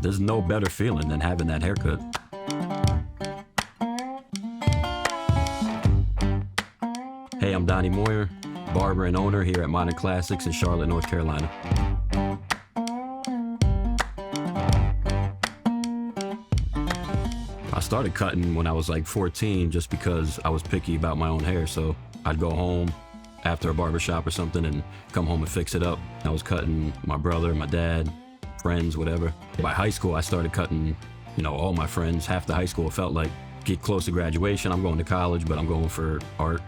There's no better feeling than having that haircut. Hey, I'm Donny Moyer, barber and owner here at Modern Classics in Charlotte, North Carolina. I started cutting when I was like 14 just because I was picky about my own hair. So I'd go home after a barbershop or something and come home and fix it up. I was cutting my brother, my dad, friends, whatever. By high school, I started cutting, all my friends. Half the high school felt like, get close to graduation, I'm going to college, but I'm going for art.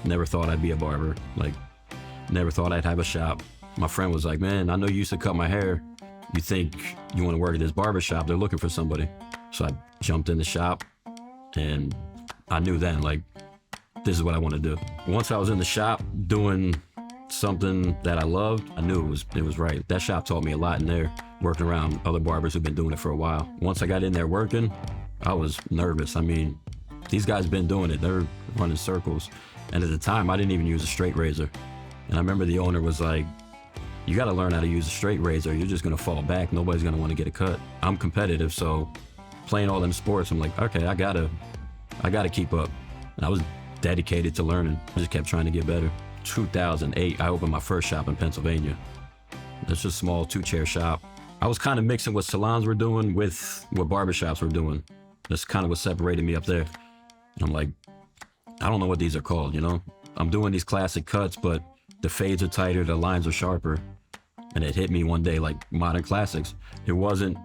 Never thought I'd be a barber. Never thought I'd have a shop. My friend was like, man, I know you used to cut my hair. You think you want to work at this barber shop? They're looking for somebody. So I jumped in the shop and I knew then, this is what I want to do. Once I was in the shop doing something that I loved, I knew it was right. That shop taught me a lot in there, working around other barbers who've been doing it for a while. Once I got in there working, I was nervous. I mean, these guys been doing it. They're running circles. And at the time, I didn't even use a straight razor. And I remember the owner was like, you got to learn how to use a straight razor. You're just going to fall back. Nobody's going to want to get a cut. I'm competitive, so playing all them sports, I'm like, okay, I gotta keep up. And I was dedicated to learning. I just kept trying to get better. 2008, I opened my first shop in Pennsylvania. It's just a small 2-chair shop. I was kind of mixing what salons were doing with what barbershops were doing. That's kind of what separated me up there. And I'm like, I don't know what these are called, I'm doing these classic cuts, but the fades are tighter, the lines are sharper. And it hit me one day, like Modern Classics. It wasn't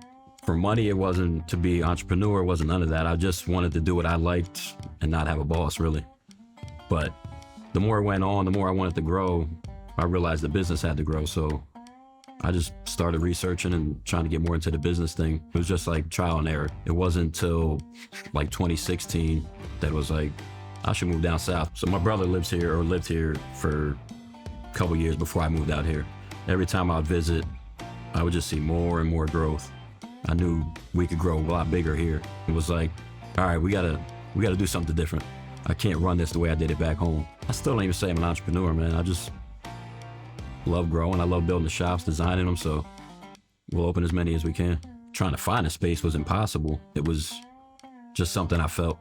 for money, it wasn't to be entrepreneur, it wasn't none of that. I just wanted to do what I liked and not have a boss, really. But the more it went on, the more I wanted to grow, I realized the business had to grow. So I just started researching and trying to get more into the business thing. It was just like trial and error. It wasn't until like 2016 that it was like, I should move down south. So my brother lived here for a couple years before I moved out here. Every time I'd visit, I would just see more and more growth. I knew we could grow a lot bigger here. It was like, all right, we gotta do something different. I can't run this the way I did it back home. I still don't even say I'm an entrepreneur, man. I just love growing. I love building the shops, designing them, so we'll open as many as we can. Trying to find a space was impossible. It was just something I felt,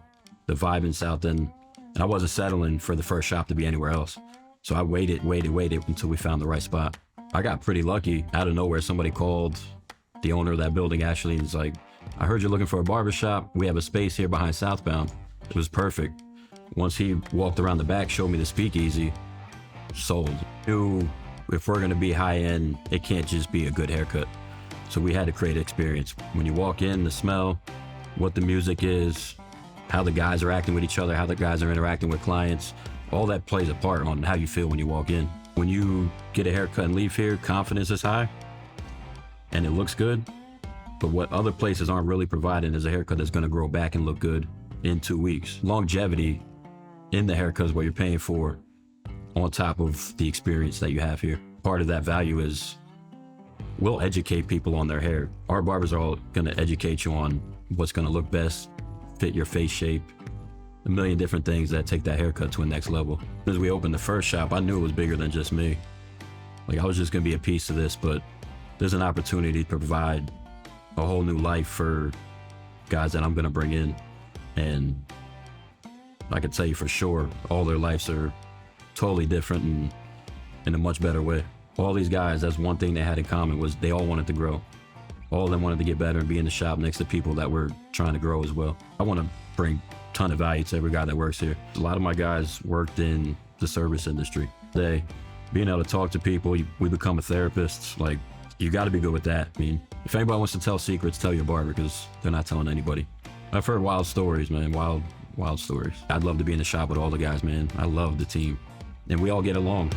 the vibe in South End. And I wasn't settling for the first shop to be anywhere else. So I waited until we found the right spot. I got pretty lucky. Out of nowhere, somebody called the owner of that building, Ashley, and he's like, I heard you're looking for a barbershop. We have a space here behind Southbound. It was perfect. Once he walked around the back, showed me the speakeasy, sold. Knew if we're gonna be high end, it can't just be a good haircut. So we had to create an experience. When you walk in, the smell, what the music is, how the guys are acting with each other, how the guys are interacting with clients, all that plays a part on how you feel when you walk in. When you get a haircut and leave here, confidence is high and it looks good. But what other places aren't really providing is a haircut that's gonna grow back and look good in 2 weeks. Longevity in the haircut is what you're paying for on top of the experience that you have here. Part of that value is we'll educate people on their hair. Our barbers are all gonna educate you on what's gonna look best, fit your face shape, a million different things that take that haircut to a next level. As we opened the first shop, I knew it was bigger than just me. I was just gonna be a piece of this, but there's an opportunity to provide a whole new life for guys that I'm gonna bring in. And I can tell you for sure, all their lives are totally different and in a much better way. All these guys, that's one thing they had in common, was they all wanted to grow. All of them wanted to get better and be in the shop next to people that were trying to grow as well. I want to bring a ton of value to every guy that works here. A lot of my guys worked in the service industry. Being able to talk to people, we become a therapist. You got to be good with that. I mean, if anybody wants to tell secrets, tell your barber, because they're not telling anybody. I've heard wild stories, man, wild stories. I'd love to be in the shop with all the guys, man. I love the team, and we all get along.